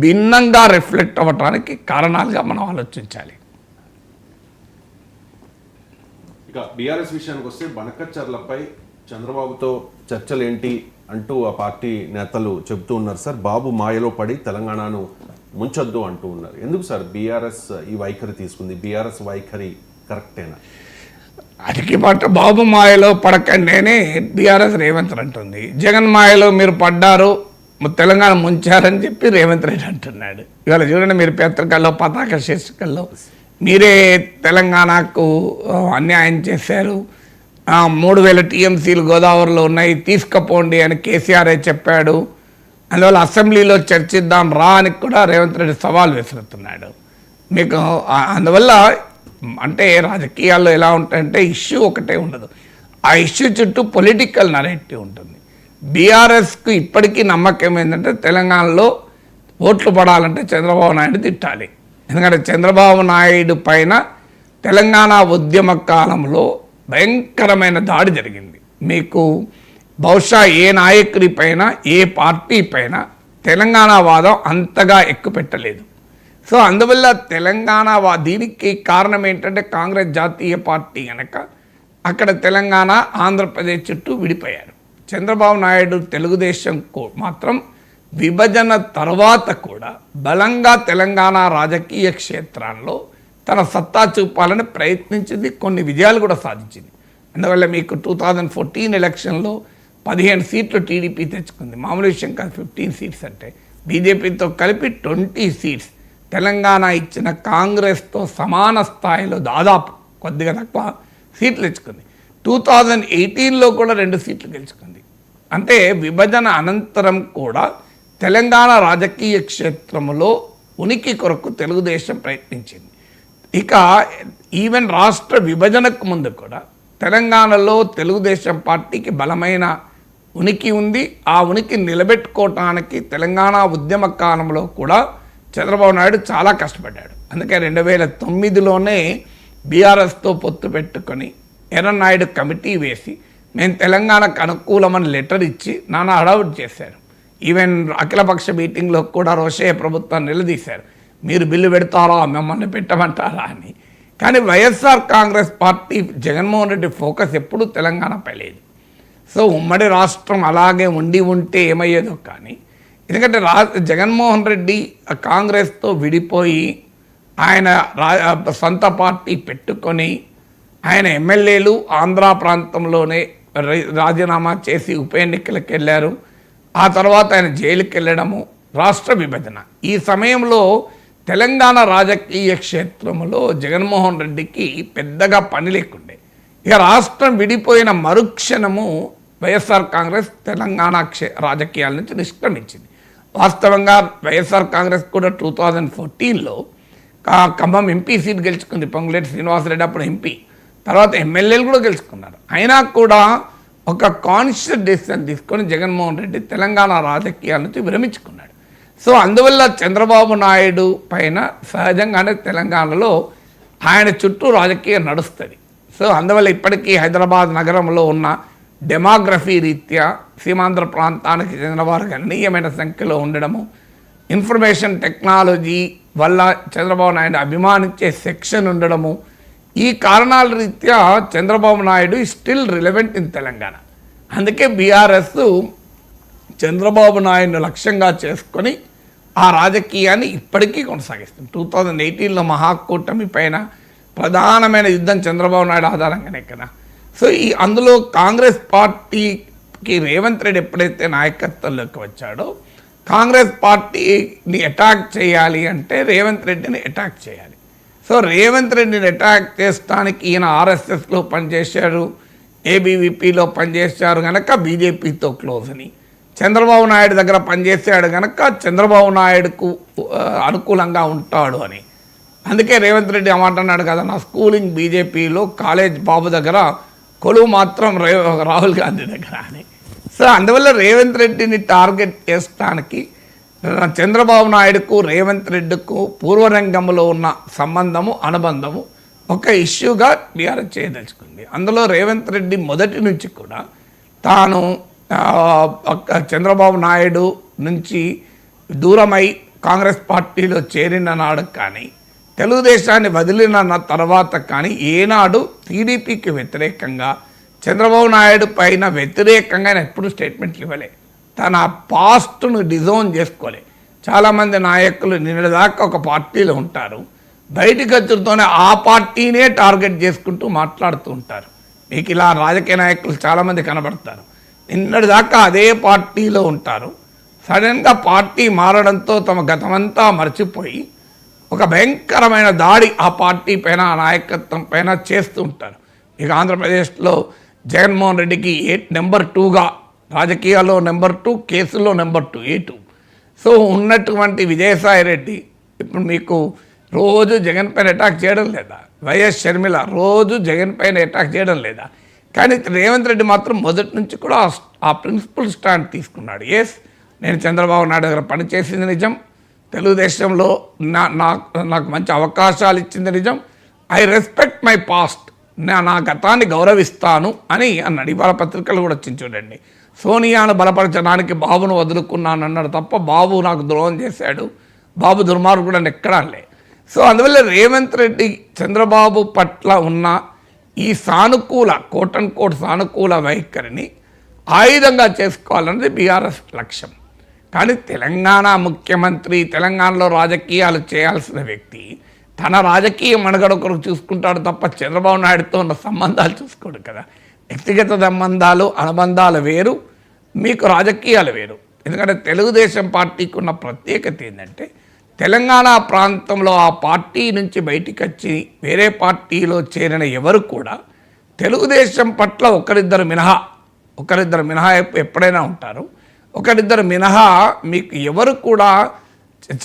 భిన్నంగా రిఫ్లెక్ట్ అవ్వటానికి కారణాలుగా మనం ఆలోచించాలి. ఇక బీఆర్ఎస్ విషయానికి వస్తే బనకచర్లపై చంద్రబాబుతో చర్చలేంటి అంటూ ఆ పార్టీ నేతలు చెబుతూ ఉన్నారు సార్. బాబు మాయలో పడి తెలంగాణను ముంచొద్దు అంటూ ఉన్నారు. ఎందుకు సార్ బీఆర్ఎస్ ఈ వైఖరి తీసుకుంది? బీఆర్ఎస్ వైఖరి కరెక్టేనా? అదికి పట్ట బాబు మాయలో పడకండేనే బీఆర్ఎస్ రేవంత్ అంటుంది. జగన్ మాయలో మీరు పడ్డారు, తెలంగాణ ముంచారని చెప్పి రేవంత్ రెడ్డి అంటున్నాడు. ఇవాళ చూడండి, మీరు పత్రికల్లో పతాక శీర్షికల్లో మీరే తెలంగాణకు అన్యాయం చేశారు, 3000 టీఎంసీలు గోదావరిలో ఉన్నాయి, తీసుకుపోండి అని కేసీఆర్ఏ చెప్పాడు, అందువల్ల అసెంబ్లీలో చర్చిద్దాం రా అని కూడా రేవంత్ రెడ్డి సవాల్ విసురుతున్నాడు మీకు. అందువల్ల అంటే రాజకీయాల్లో ఎలా ఉంటాయంటే ఇష్యూ ఒకటే ఉండదు, ఆ ఇష్యూ చుట్టూ పొలిటికల్ నరేటివ్ ఉంటుంది. బీఆర్ఎస్కు ఇప్పటికీ నమ్మకం ఏంటంటే తెలంగాణలో ఓట్లు పడాలంటే చంద్రబాబు నాయుడు తిట్టాలి. ఎందుకంటే చంద్రబాబు నాయుడు పైన తెలంగాణ ఉద్యమ కాలంలో భయంకరమైన దాడి జరిగింది. మీకు బహుశా ఏ నాయకుడి పైన ఏ పార్టీ పైన తెలంగాణ వాదం అంతగా ఎక్కుపెట్టలేదు. సో అందువల్ల తెలంగాణ దీనికి కారణం ఏంటంటే కాంగ్రెస్ జాతీయ పార్టీ కనుక అక్కడ తెలంగాణ ఆంధ్రప్రదేశ్ చుట్టూ విడిపోయారు. చంద్రబాబు నాయుడు తెలుగుదేశం మాత్రం విభజన తర్వాత కూడా బలంగా తెలంగాణ రాజకీయ క్షేత్రాల్లో తన సత్తా చూపాలని ప్రయత్నించింది, కొన్ని విజయాలు కూడా సాధించింది. అందువల్ల మీకు 2014 ఎలక్షన్లో 15 సీట్లు టీడీపీ తెచ్చుకుంది. మామూలు విషయం కాదు, 15 సీట్స్ అంటే బీజేపీతో కలిపి 20 సీట్స్ తెలంగాణ ఇచ్చిన కాంగ్రెస్తో సమాన స్థాయిలో దాదాపు కొద్దిగా తక్కువ సీట్లు తెచ్చుకుంది. 2018లో కూడా 2 సీట్లు గెలుచుకుంది. అంటే విభజన అనంతరం కూడా తెలంగాణ రాజకీయ క్షేత్రంలో ఉనికి కొరకు తెలుగుదేశం ప్రయత్నించింది. ఇక ఈవెన్ రాష్ట్ర విభజనకు ముందు కూడా తెలంగాణలో తెలుగుదేశం పార్టీకి బలమైన ఉనికి ఉంది. ఆ ఉనికి నిలబెట్టుకోవటానికి తెలంగాణ ఉద్యమ కాలంలో కూడా చంద్రబాబు నాయుడు చాలా కష్టపడ్డాడు. అందుకే 2009లోనే బీఆర్ఎస్తో పొత్తు పెట్టుకొని ఎర్రనాయుడు కమిటీ వేసి మేము తెలంగాణకు అనుకూలమని లెటర్ ఇచ్చి నానా హడావుడి చేశారు. ఈవెన్ అఖిలపక్ష మీటింగ్లో కూడా రోషయ్య ప్రభుత్వాన్ని నిలదీశారు, మీరు బిల్లు పెడతారా, మిమ్మల్ని పెట్టమంటారా అని. కానీ వైఎస్ఆర్ కాంగ్రెస్ పార్టీ జగన్మోహన్ రెడ్డి ఫోకస్ ఎప్పుడూ తెలంగాణపై లేదు. సో ఉమ్మడి రాష్ట్రం అలాగే ఉంటే ఏమయ్యేదో కానీ, ఎందుకంటే జగన్మోహన్ రెడ్డి కాంగ్రెస్తో విడిపోయి ఆయన సొంత పార్టీ పెట్టుకొని ఆయన ఎమ్మెల్యేలు ఆంధ్ర ప్రాంతంలోనే రాజీనామా చేసి ఉప ఎన్నికలకు వెళ్ళారు. ఆ తర్వాత ఆయన జైలుకి వెళ్ళడము, రాష్ట్ర విభజన. ఈ సమయంలో తెలంగాణ రాజకీయ క్షేత్రంలో జగన్మోహన్ రెడ్డికి పెద్దగా పని లేకుండే. ఇక రాష్ట్రం విడిపోయిన మరుక్షణము వైఎస్ఆర్ కాంగ్రెస్ తెలంగాణ రాజకీయాల నుంచి నిష్క్రమించింది. వాస్తవంగా వైఎస్ఆర్ కాంగ్రెస్ కూడా 2014లో ఖమ్మం ఎంపీ సీట్ గెలుచుకుంది. పొంగులేటి శ్రీనివాసరెడ్డి అప్పుడు ఎంపీ, తర్వాత ఎమ్మెల్యేలు కూడా గెలుచుకున్నారు. అయినా కూడా ఒక కాన్షియస్ డెసిషన్ తీసుకొని జగన్మోహన్ రెడ్డి తెలంగాణ రాజకీయాల నుంచి విరమించుకున్నాడు. సో అందువల్ల చంద్రబాబు నాయుడు పైన సహజంగానే తెలంగాణలో ఆయన చుట్టూ రాజకీయం నడుస్తుంది. సో అందువల్ల ఇప్పటికీ హైదరాబాద్ నగరంలో ఉన్న డెమోగ్రఫీ రీత్యా సీమాంధ్ర ప్రాంతానికి చెందిన వారు గణనీయమైన సంఖ్యలో ఉండడము, ఇన్ఫర్మేషన్ టెక్నాలజీ వల్ల చంద్రబాబు నాయుడు అభిమానించే సెక్షన్ ఉండడము, ఈ కారణాల రీత్యా Chandrababu Naidu still relevant in Telangana. అందుకే బీఆర్ఎస్ చంద్రబాబు నాయుడును లక్ష్యంగా చేసుకొని ఆ రాజకీయాన్ని ఇప్పటికీ కొనసాగిస్తుంది. 2018లో మహాకూటమి పైన ప్రధానమైన యుద్ధం చంద్రబాబు నాయుడు ఆధారంగానే కదా. సో అందులో కాంగ్రెస్ పార్టీకి రేవంత్ రెడ్డి ఎప్పుడైతే నాయకత్వంలోకి వచ్చాడో, కాంగ్రెస్ పార్టీని అటాక్ చేయాలి అంటే రేవంత్ రెడ్డిని అటాక్ చేయాలి. సో రేవంత్ రెడ్డిని అటాక్ చేస్తానికి ఈయన ఆర్ఎస్ఎస్లో పనిచేశారు, ఏబీవీపీలో పనిచేశారు కనుక బీజేపీతో క్లోజ్ అని, చంద్రబాబు నాయుడు దగ్గర పనిచేశాడు కనుక చంద్రబాబు నాయుడుకు అనుకూలంగా ఉంటాడు అని. అందుకే రేవంత్ రెడ్డి ఏమంటున్నాడు కదా, నా స్కూలింగ్ బీజేపీలో, కాలేజ్ బాబు దగ్గర, కొలువు మాత్రం రాహుల్ గాంధీ దగ్గర అని. సో అందువల్ల రేవంత్ రెడ్డిని టార్గెట్ చేసడానికి చంద్రబాబు నాయుడుకు రేవంత్ రెడ్డికు పూర్వరంగంలో ఉన్న సంబంధము అనుబంధము ఒక ఇష్యూగా బీఆర్ఎస్ చేయదలుచుకుంది. అందులో రేవంత్ రెడ్డి మొదటి నుంచి కూడా తాను చంద్రబాబు నాయుడు నుంచి దూరమై కాంగ్రెస్ పార్టీలో చేరిన నాడు కానీ తెలుగుదేశాన్ని వదిలిన తర్వాత కానీ ఏనాడు టీడీపీకి వ్యతిరేకంగా చంద్రబాబు నాయుడు పైన వ్యతిరేకంగా ఆయన ఎప్పుడు స్టేట్మెంట్లు ఇవ్వలే. తన పాస్ట్ను డిజోన్ చేసుకోలే. చాలామంది నాయకులు నిన్నదాకా ఒక పార్టీలో ఉంటారు, బయటికి వచ్చుతోనే ఆ పార్టీనే టార్గెట్ చేసుకుంటూ మాట్లాడుతూ ఉంటారు. మీకు ఇలా రాజకీయ నాయకులు చాలామంది కనబడతారు, నిన్నటిదాకా అదే పార్టీలో ఉంటారు, సడన్గా పార్టీ మారడంతో తమ గతమంతా మర్చిపోయి ఒక భయంకరమైన దాడి ఆ పార్టీ పైన, ఆ నాయకత్వం పైన చేస్తూ ఉంటారు. ఇక ఆంధ్రప్రదేశ్లో జగన్మోహన్ రెడ్డికి నెంబర్ 2గా, రాజకీయాల్లో నెంబర్ 2, కేసుల్లో నెంబర్ 2, A2. సో ఉన్నటువంటి విజయసాయి రెడ్డి ఇప్పుడు మీకు రోజు జగన్ పైన అటాక్ చేయడం లేదా? వైఎస్ షర్మిల రోజు జగన్ పైన అటాక్ చేయడం లేదా? కానీ రేవంత్ రెడ్డి మాత్రం మొదటి నుంచి కూడా ఆ ప్రిన్సిపల్ స్టాండ్ తీసుకున్నాడు. ఎస్, నేను చంద్రబాబు నాయుడు దగ్గర పనిచేసింది నిజం, తెలుగుదేశంలో నాకు మంచి అవకాశాలు ఇచ్చింది నిజం, ఐ రెస్పెక్ట్ మై పాస్ట్, నా గతాన్ని గౌరవిస్తాను అని అన్నాడు. ఇవాళ పత్రికలు కూడా వచ్చింది చూడండి. సోనియాను బలపరచడానికి బాబును వదులుకున్నాను అన్నాడు తప్ప బాబు నాకు ద్రోహం చేశాడు, బాబు దుర్మార్గుడు అని ఎక్కడా లే. సో అందువల్ల రేవంత్ రెడ్డి చంద్రబాబు పట్ల ఉన్న ఈ సానుకూల కోట్ సానుకూల వైఖరిని ఆయుధంగా చేసుకోవాలన్నది బీఆర్ఎస్ లక్ష్యం. కానీ తెలంగాణ ముఖ్యమంత్రి, తెలంగాణలో రాజకీయాలు చేయాల్సిన వ్యక్తి తన రాజకీయ మనుగడ కొరకు చూసుకుంటాడు తప్ప చంద్రబాబు నాయుడుతో ఉన్న సంబంధాలు చూసుకోడు కదా. వ్యక్తిగత సంబంధాలు, అనుబంధాలు వేరు, మీకు రాజకీయాలు వేరు. ఎందుకంటే తెలుగుదేశం పార్టీకి ఉన్న ప్రత్యేకత ఏంటంటే తెలంగాణ ప్రాంతంలో ఆ పార్టీ నుంచి బయటికి వచ్చి వేరే పార్టీలో చేరిన ఎవరు కూడా తెలుగుదేశం పట్ల ఒకరిద్దరు మినహా ఎప్పుడైనా ఉంటారు. ఒకరిద్దరు మినహా మీకు ఎవరు కూడా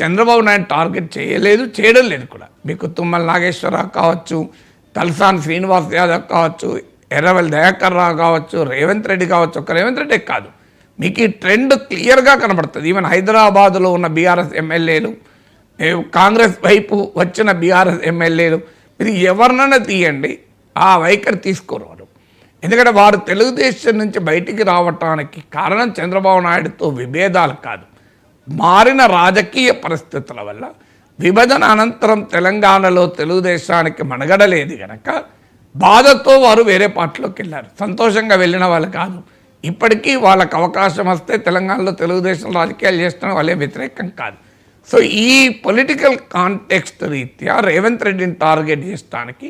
చంద్రబాబు నాయుడు టార్గెట్ చేయడం లేదు కూడా. మీకు తుమ్మల నాగేశ్వరరావు కావచ్చు, తలసాని శ్రీనివాస్ యాదవ్ కావచ్చు, ఎర్రవెల్లి దయాకర్ రావు కావచ్చు, రేవంత్ రెడ్డి కావచ్చు. ఒక రేవంత్ రెడ్డి కాదు, మీకు ఈ ట్రెండ్ క్లియర్గా కనబడుతుంది. ఈవెన్ హైదరాబాదులో ఉన్న బీఆర్ఎస్ ఎమ్మెల్యేలు, కాంగ్రెస్ వైపు వచ్చిన బీఆర్ఎస్ ఎమ్మెల్యేలు, మీరు ఎవరినైనా తీయండి, ఆ వైఖరి తీసుకోరు వారు. ఎందుకంటే వారు తెలుగుదేశం నుంచి బయటికి రావటానికి కారణం చంద్రబాబు నాయుడుతో విభేదాలు కాదు, మారిన రాజకీయ పరిస్థితుల వల్ల. విభజన అనంతరం తెలంగాణలో తెలుగుదేశానికి మనుగడలేదు కనుక బాధతో వారు వేరే పార్టీలోకి వెళ్ళారు. సంతోషంగా వెళ్ళిన వాళ్ళు కాదు. ఇప్పటికీ వాళ్ళకు అవకాశం వస్తే తెలంగాణలో తెలుగుదేశం రాజకీయాలు చేస్తున్న వాళ్ళే వ్యతిరేకం కాదు. సో ఈ పొలిటికల్ కాంటెక్స్ట్ రీత్యా రేవంత్ రెడ్డిని టార్గెట్ చేయడానికి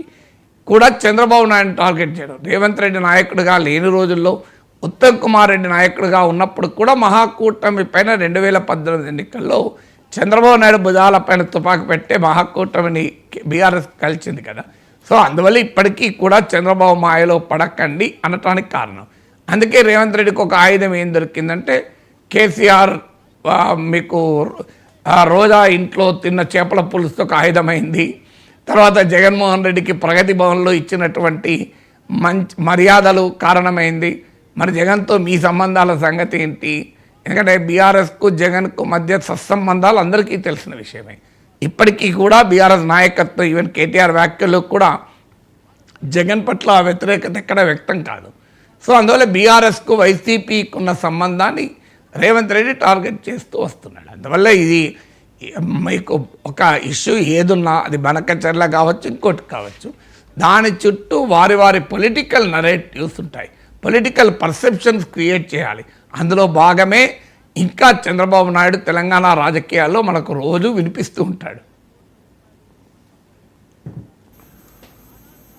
కూడా చంద్రబాబు నాయుడు టార్గెట్ చేయడం. రేవంత్ రెడ్డి నాయకుడిగా లేని రోజుల్లో, ఉత్తమ్ కుమార్ రెడ్డి నాయకుడిగా ఉన్నప్పుడు కూడా మహాకూటమి పైన 2018 ఎన్నికల్లో చంద్రబాబు నాయుడు భుజాల పైన తుపాకి పెట్టే మహాకూటమిని బీఆర్ఎస్ కలిసింది కదా. సో అందువల్ల ఇప్పటికీ కూడా చంద్రబాబు మాయలో పడకండి అనటానికి కారణం. అందుకే రేవంత్ రెడ్డికి ఒక ఆయుధం ఏం దొరికిందంటే కేసీఆర్ మీకు రోజా ఇంట్లో తిన్న చేపల పులుసుతో ఒక ఆయుధమైంది. తర్వాత జగన్మోహన్ రెడ్డికి ప్రగతి భవన్లో ఇచ్చినటువంటి మంచి మర్యాదలు కారణమైంది. మరి జగన్తో మీ సంబంధాల సంగతి ఏంటి? ఎందుకంటే బీఆర్ఎస్కు జగన్కు మధ్య సత్సంబంధాలు అందరికీ తెలిసిన విషయమే. ఇప్పటికీ కూడా బీఆర్ఎస్ నాయకత్వం, ఈవెన్ కేటీఆర్ వ్యాఖ్యలు కూడా జగన్ పట్ల వ్యతిరేకత ఎక్కడ వ్యక్తం కాదు. సో అందువల్ల బీఆర్ఎస్కు వైసీపీకి ఉన్న సంబంధాన్ని రేవంత్ రెడ్డి టార్గెట్ చేస్తూ వస్తున్నాడు. అందువల్ల ఇది మీకు ఒక ఇష్యూ ఏదున్నా, అది బనకచర్ల కావచ్చు, ఇంకోటి కావచ్చు, దాని చుట్టూ వారి పొలిటికల్ నరేటివ్స్ ఉంటాయి, పొలిటికల్ పర్సెప్షన్స్ క్రియేట్ చేయాలి. అందులో భాగమే ఇంకా చంద్రబాబు నాయుడు తెలంగాణ రాజకీయాల్లో మనకు రోజు వినిపిస్తూ ఉంటాడు.